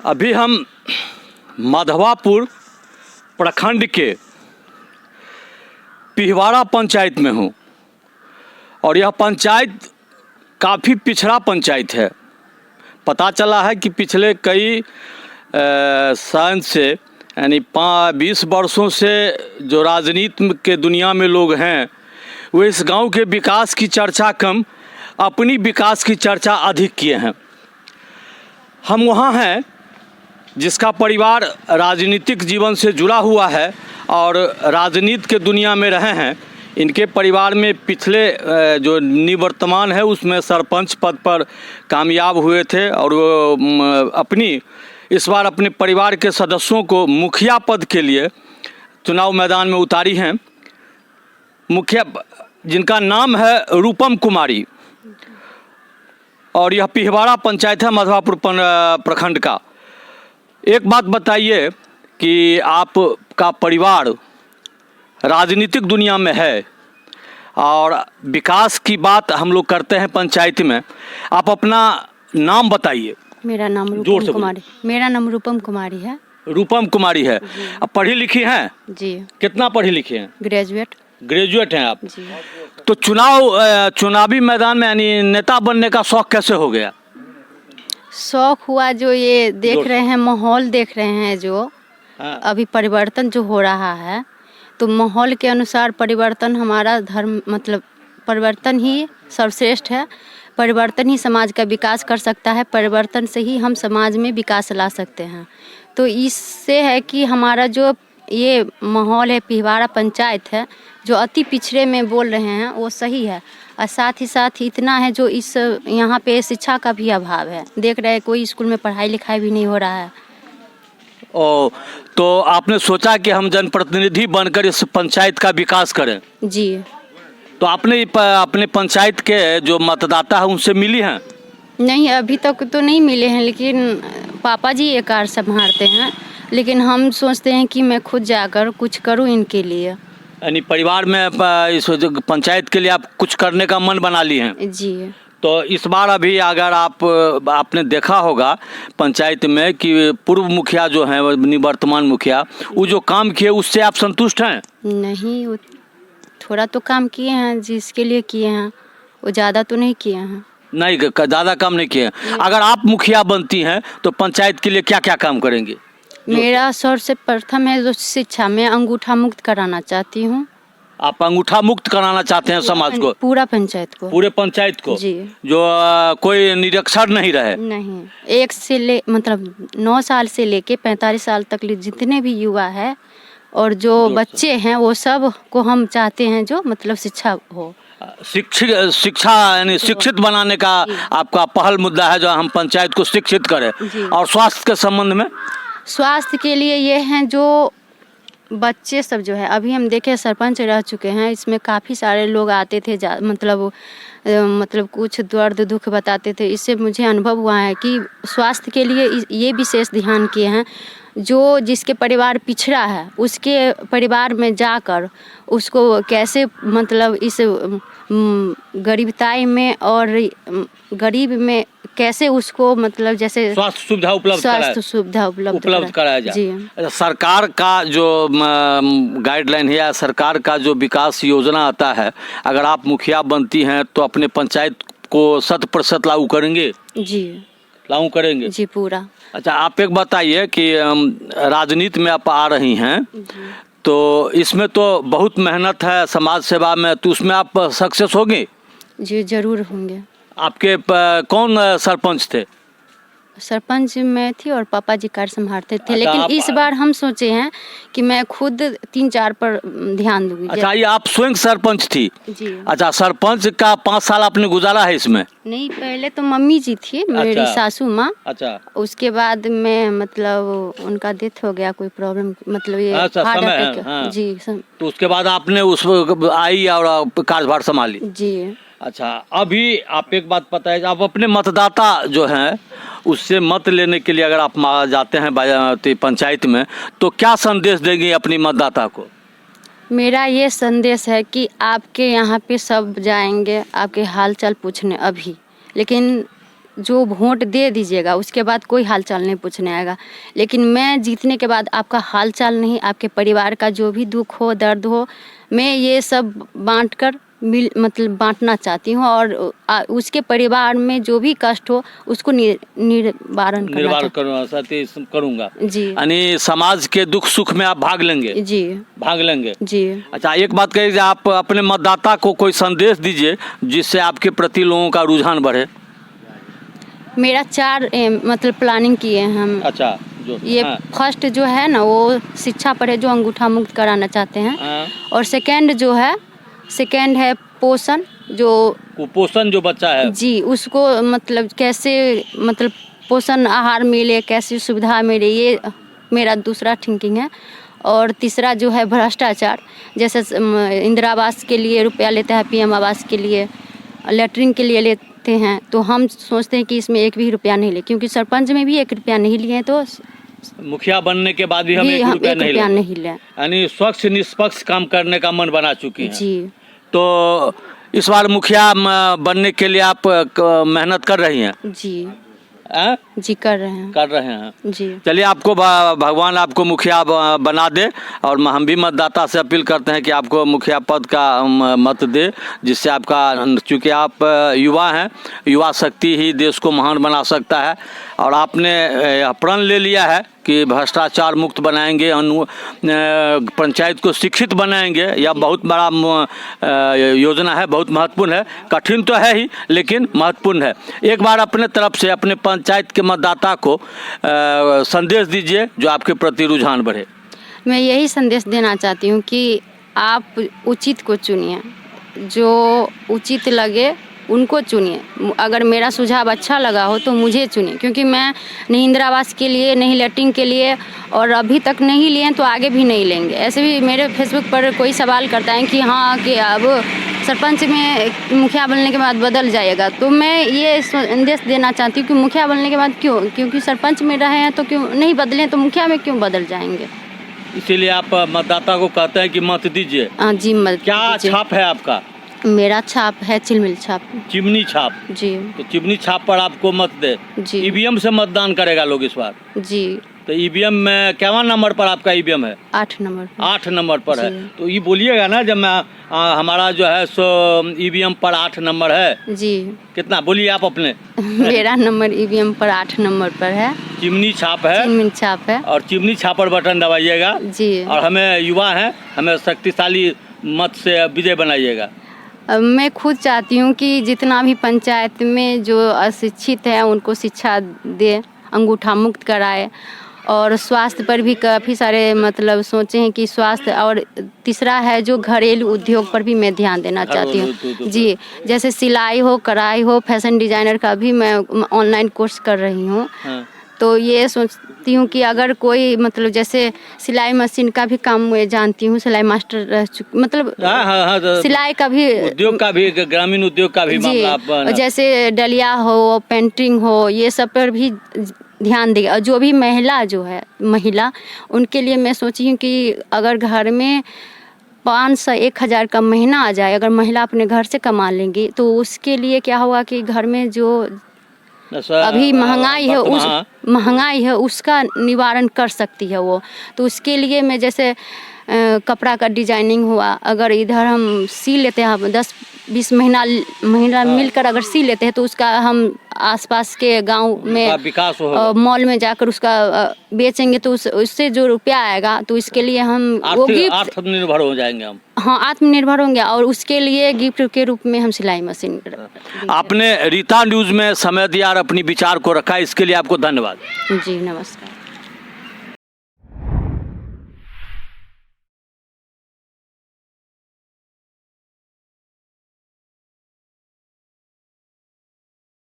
अभी हम माधवापुर प्रखंड के पिहवाड़ा पंचायत में हूँ और यह पंचायत काफ़ी पिछड़ा पंचायत है। पता चला है कि पिछले कई साल से यानी 20 वर्षों से जो राजनीति के दुनिया में लोग हैं वो इस गांव के विकास की चर्चा कम, अपनी विकास की चर्चा अधिक किए हैं। हम वहाँ हैं जिसका परिवार राजनीतिक जीवन से जुड़ा हुआ है और राजनीति के दुनिया में रहे हैं। इनके परिवार में पिछले जो निवर्तमान है उसमें सरपंच पद पर कामयाब हुए थे और वो इस बार अपने परिवार के सदस्यों को मुखिया पद के लिए चुनाव मैदान में उतारी हैं। मुखिया जिनका नाम है रूपम कुमारी और यह पिहवाड़ा पंचायत है माधवापुर प्रखंड का। एक बात बताइए कि आपका परिवार राजनीतिक दुनिया में है और विकास की बात हम लोग करते हैं पंचायत में। आप अपना नाम बताइए। मेरा नाम रूपम कुमारी। मेरा नाम रूपम कुमारी है। रूपम कुमारी है। अब पढ़ी लिखी हैं? जी। कितना पढ़ी लिखी हैं? ग्रेजुएट हैं आप जी। तो चुनावी मैदान में यानी नेता बनने का शौक कैसे हो गया? शौक हुआ जो ये देख रहे हैं, माहौल देख रहे हैं जो अभी परिवर्तन जो हो रहा है, तो माहौल के अनुसार परिवर्तन हमारा धर्म मतलब परिवर्तन ही सर्वश्रेष्ठ है। परिवर्तन ही समाज का विकास कर सकता है। परिवर्तन से ही हम समाज में विकास ला सकते हैं। तो इससे है कि हमारा जो ये माहौल है पिहवाड़ा पंचायत है जो अति पिछड़े में बोल रहे हैं वो सही है। और साथ ही इतना है जो इस यहाँ पे शिक्षा का भी अभाव है। देख रहे हैं कोई स्कूल में पढ़ाई लिखाई भी नहीं हो रहा है। तो आपने सोचा कि हम जनप्रतिनिधि बनकर इस पंचायत का विकास करें? जी। तो आपने अपने पंचायत के जो मतदाता है उनसे मिली हैं? नहीं, अभी तक तो नहीं मिले हैं, लेकिन पापा जी ये कार्य संभालते हैं। लेकिन हम सोचते हैं कि मैं खुद जाकर कुछ करूं इनके लिए। यानी परिवार में इस पंचायत के लिए आप कुछ करने का मन बना ली हैं? जी। तो इस बार अभी अगर आपने देखा होगा पंचायत में कि पूर्व मुखिया जो हैं निवर्तमान मुखिया वो जो काम किए उससे आप संतुष्ट हैं? नहीं, वो थोड़ा तो काम किए हैं, जिसके लिए किए हैं वो ज़्यादा तो नहीं किए हैं। नहीं, ज़्यादा काम नहीं किए। अगर आप मुखिया बनती हैं तो पंचायत के लिए क्या क्या काम करेंगे? मेरा सबसे प्रथम है जो शिक्षा में अंगूठा मुक्त कराना चाहती हूँ। आप अंगूठा मुक्त कराना चाहते हैं समाज को? पूरा पंचायत को। पूरे पंचायत को? जी। जो कोई निरक्षर नहीं रहे? नहीं, 9 साल से लेके 45 साल तक जितने भी युवा है और जो बच्चे हैं वो सब को हम चाहते हैं जो मतलब शिक्षा हो। शिक्षा यानी शिक्षित बनाने का आपका पहल मुद्दा है जो हम पंचायत को शिक्षित करें। और स्वास्थ्य के संबंध में? स्वास्थ्य के लिए ये हैं जो बच्चे सब जो है अभी हम देखे सरपंच रह चुके हैं, इसमें काफ़ी सारे लोग आते थे मतलब कुछ दर्द दुख बताते थे। इससे मुझे अनुभव हुआ है कि स्वास्थ्य के लिए ये विशेष ध्यान किए हैं। जो जिसके परिवार पिछड़ा है उसके परिवार में जाकर उसको कैसे मतलब इस गरीबताई में और गरीब में कैसे उसको मतलब जैसे स्वास्थ्य सुविधा उपलब्ध कराया जाए। जी। सरकार का जो गाइडलाइन है या सरकार का जो विकास योजना आता है, अगर आप मुखिया बनती हैं तो अपने पंचायत को 100% लागू करेंगे? जी, लागू करेंगे। जी, पूरा। अच्छा, आप एक बताइए कि राजनीति में आप आ रही हैं तो इसमें तो बहुत मेहनत है समाज सेवा में, तो उसमें आप सक्सेस होंगे? जी, जरूर होंगे। आपके कौन सरपंच थे? सरपंच मैं थी और पापा जी कार्य संभालते थे। लेकिन इस बार हम सोचे हैं कि मैं खुद 3-4 पर ध्यान दूंगी। अच्छा, ये आप स्वयं सरपंच थी? जी। अच्छा, सरपंच का 5 साल आपने गुजारा है इसमें? नहीं, पहले तो मम्मी जी थी मेरी सासू माँ। अच्छा। उसके बाद में मतलब उनका डेथ हो गया, कोई प्रॉब्लम मतलब ये हार्ट अटैक। जी। तो उसके बाद आपने उस आई और कार्यभार संभाली? जी। अच्छा, अभी आप एक बात पता है, आप अपने मतदाता जो हैं उससे मत लेने के लिए अगर आप जाते हैं पंचायत में तो क्या संदेश देंगे अपनी मतदाता को? मेरा ये संदेश है कि आपके यहाँ पे सब जाएंगे आपके हाल चाल पूछने अभी, लेकिन जो वोट दे दीजिएगा उसके बाद कोई हालचाल नहीं पूछने आएगा, लेकिन मैं जीतने के बाद आपका हालचाल नहीं, आपके परिवार का जो भी दुख हो दर्द हो, मैं ये सब बांटकर मतलब बांटना चाहती हूँ, और उसके परिवार में जो भी कष्ट हो उसको निवारण करूँगा जी। यानी समाज के दुख सुख में आप भाग लेंगे? जी, भाग लेंगे जी। अच्छा, एक बात कहिए, आप अपने मतदाता को कोई संदेश दीजिए जिससे आपके प्रति लोगों का रुझान बढ़े। मेरा 4 मतलब प्लानिंग किए हैं हम। अच्छा, ये फर्स्ट जो है ना वो शिक्षा पर है, जो अंगूठा मुक्त कराना चाहते हैं, और सेकंड है पोषण, जो कुपोषण जो बच्चा है जी उसको मतलब कैसे मतलब पोषण आहार मिले, कैसी सुविधा मिले, ये मेरा दूसरा थिंकिंग है। और तीसरा जो है भ्रष्टाचार, जैसे इंदिरा आवास के लिए रुपया लेता है, PM आवास के लिए, लेटरिन के लिए लेते हैं, तो हम सोचते हैं कि इसमें 1 भी रुपया नहीं ले, क्योंकि सरपंच में भी 1 रुपया नहीं लिए, तो मुखिया बनने के बाद भी हम 1 रुपया नहीं ले, यानी स्वच्छ निष्पक्ष काम करने का मन बना चुकी हैं जी। तो इस बार मुखिया बनने के लिए आप मेहनत कर रही हैं? जी जी कर रहे हैं जी। चलिए, आपको भगवान आपको मुखिया बना दे, और हम भी मतदाता से अपील करते हैं कि आपको मुखिया पद का मत दे, जिससे आपका, चूँकि आप युवा हैं, युवा शक्ति ही देश को महान बना सकता है, और आपने प्रण ले लिया है कि भ्रष्टाचार मुक्त बनाएंगे, पंचायत को शिक्षित बनाएंगे। यह बहुत बड़ा योजना है, बहुत महत्वपूर्ण है, कठिन तो है ही लेकिन महत्वपूर्ण है। एक बार अपने तरफ से अपने पंचायत के मतदाता को संदेश दीजिए जो आपके प्रति रुझान बढ़े। मैं यही संदेश देना चाहती हूँ कि आप उचित को चुनिए, जो उचित लगे उनको चुनिए। अगर मेरा सुझाव अच्छा लगा हो तो मुझे चुनिए, क्योंकि मैं नहीं इंदिरा आवास के लिए, नहीं लेटरिन के लिए, और अभी तक नहीं लिए तो आगे भी नहीं लेंगे। ऐसे भी मेरे फेसबुक पर कोई सवाल करता है कि हाँ कि अब सरपंच में मुखिया बनने के बाद बदल जाएगा, तो मैं ये संदेश देना चाहती हूँ कि मुखिया बनने के बाद क्यों, क्योंकि सरपंच में रहे हैं तो क्यों नहीं बदलें, तो मुखिया में क्यों बदल जाएंगे। इसीलिए आप मतदाता को कहते हैं कि मत दीजिए। हाँ जी, मत। क्या छाप है आपका? मेरा छाप है चिलमिल छाप। चिमनी छाप जी। तो चिमनी छाप पर आपको मत दे जी। EVM से मतदान करेगा लोग इस बार जी। तो EVM में क्या नंबर पर आपका EVM है? 8 नंबर। 8 नंबर पर है, तो ये बोलिएगा ना जब मैं हमारा जो है सो EVM पर 8 नंबर है जी। कितना बोलिए आप अपने? मेरा नंबर EVM पर 8 नंबर पर है। चिमनी छाप है, चिमनी छाप है, और चिमनी छाप पर बटन दबाइएगा जी। और हमें युवा हैं, हमें शक्तिशाली मत से विजय बनाइएगा। मैं खुद चाहती हूँ कि जितना भी पंचायत में जो अशिक्षित है उनको शिक्षा दे, अंगूठा मुक्त कराए, और स्वास्थ्य पर भी काफ़ी सारे मतलब सोचे हैं कि स्वास्थ्य, और तीसरा है जो घरेलू उद्योग पर भी मैं ध्यान देना चाहती हूँ जी। जैसे सिलाई हो, कढ़ाई हो, फैशन डिजाइनर का भी मैं ऑनलाइन कोर्स कर रही हूँ। तो ये सोचती हूँ कि अगर कोई मतलब जैसे सिलाई मशीन का भी काम मैं जानती हूँ, सिलाई मास्टर रह चुकी, मतलब सिलाई का भी, उद्योग का भी, ग्रामीण उद्योग का भी मामला, जैसे डलिया हो, पेंटिंग हो, ये सब पर भी ध्यान देगा। और जो भी महिला उनके लिए मैं सोची हूँ कि अगर घर में 500-1000 का महीना आ जाए, अगर महिला अपने घर से कमा लेंगी, तो उसके लिए क्या होगा कि घर में जो अभी महंगाई है उसका निवारण कर सकती है वो। तो उसके लिए मैं जैसे कपड़ा का डिजाइनिंग हुआ, अगर इधर हम सी लेते हैं, 10-20 महीना मिलकर अगर सी लेते हैं, तो उसका हम आसपास के गांव में विकास मॉल में जाकर उसका बेचेंगे, तो उससे जो रुपया आएगा, तो इसके लिए हम आत्मनिर्भर हो जाएंगे हम। हाँ, आत्मनिर्भर होंगे, और उसके लिए गिफ्ट के रूप में हम सिलाई मशीन। आपने रीता न्यूज़ में समय दिया और अपनी विचार को रखा, इसके लिए आपको धन्यवाद जी। नमस्कार।